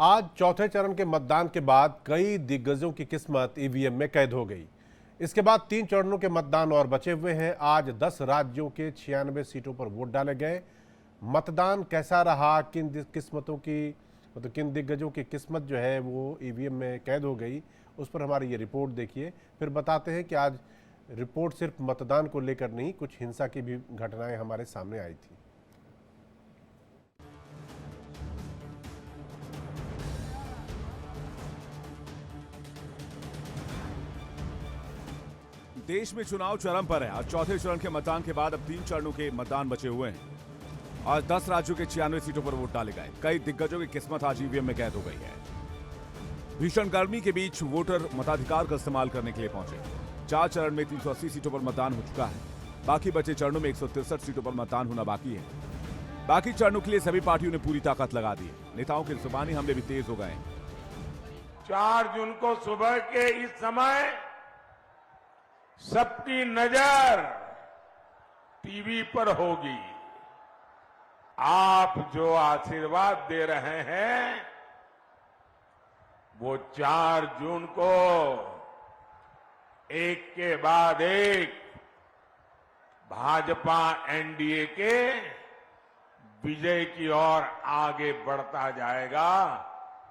आज चौथे चरण के मतदान के बाद कई दिग्गजों की किस्मत ईवीएम में कैद हो गई। इसके बाद 3 चरणों के मतदान और बचे हुए हैं। आज 10 राज्यों के 96 सीटों पर वोट डाले गए। मतदान कैसा रहा, किन दिग्गजों की किस्मत जो है वो ईवीएम में कैद हो गई, उस पर हमारी ये रिपोर्ट देखिए। फिर बताते हैं कि आज रिपोर्ट सिर्फ मतदान को लेकर नहीं, कुछ हिंसा की भी घटनाएं हमारे सामने आई थी। देश में चुनाव चरम पर है। आज चौथे चरण के मतदान के बाद अब 3 चरणों के मतदान बचे हुए हैं। आज 10 राज्यों के 96 सीटों पर वोट डाले गए। कई दिग्गजों की किस्मत आज ईवीएम में कैद हो गई है। भीषण गर्मी के बीच वोटर मताधिकार का इस्तेमाल करने के लिए पहुंचे। 4 चरण में 380 सीटों पर मतदान हो चुका है। बाकी बचे चरणों में 163 सीटों पर मतदान होना बाकी है। बाकी चरणों के लिए सभी पार्टियों ने पूरी ताकत लगा दी है। नेताओं के जुबानी हमले भी तेज हो गए। 4 जून को सुबह के इस समय सबकी नजर टीवी पर होगी। आप जो आशीर्वाद दे रहे हैं वो 4 जून को एक के बाद एक भाजपा एनडीए के विजय की ओर आगे बढ़ता जाएगा।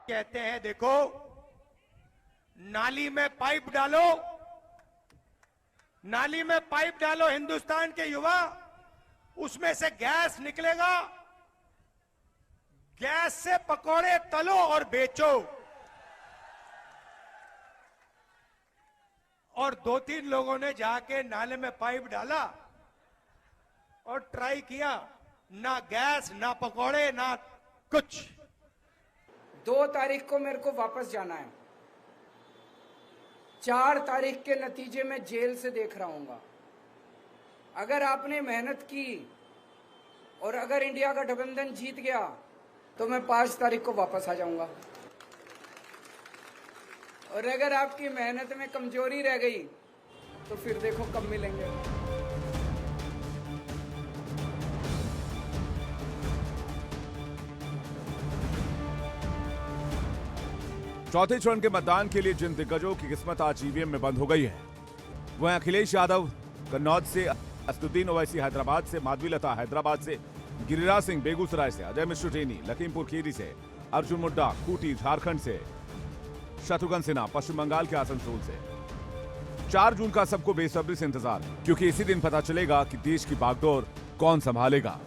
कहते हैं देखो, नाली में पाइप डालो, नाली में पाइप डालो हिंदुस्तान के युवा, उसमें से गैस निकलेगा। गैस से पकोड़े तलो और बेचो। और 2-3 लोगों ने जाके नाले में पाइप डाला और ट्राई किया, ना गैस ना पकोड़े ना कुछ। 2 तारीख को मेरे को वापस जाना है। 4 तारीख के नतीजे में जेल से देख रहा हूंगा। अगर आपने मेहनत की और अगर इंडिया का गठबंधन जीत गया तो मैं 5 तारीख को वापस आ जाऊंगा। और अगर आपकी मेहनत में कमजोरी रह गई तो फिर देखो कब मिलेंगे। चौथे चरण के मतदान के लिए जिन दिग्गजों की किस्मत आज ईवीएम में बंद हो गई है वह अखिलेश यादव कन्नौज से, असदुद्दीन ओवैसी हैदराबाद से, माधवी लता हैदराबाद से, गिरिराज सिंह बेगूसराय से, अजय मिश्र टेनी लखीमपुर खीरी से, अर्जुन मुंडा खूंटी झारखंड से, शत्रुघ्न सिन्हा पश्चिम बंगाल के आसनसोल से। 4 जून का सबको बेसब्री से इंतजार है, क्योंकि इसी दिन पता चलेगा कि देश की बागडोर कौन संभालेगा।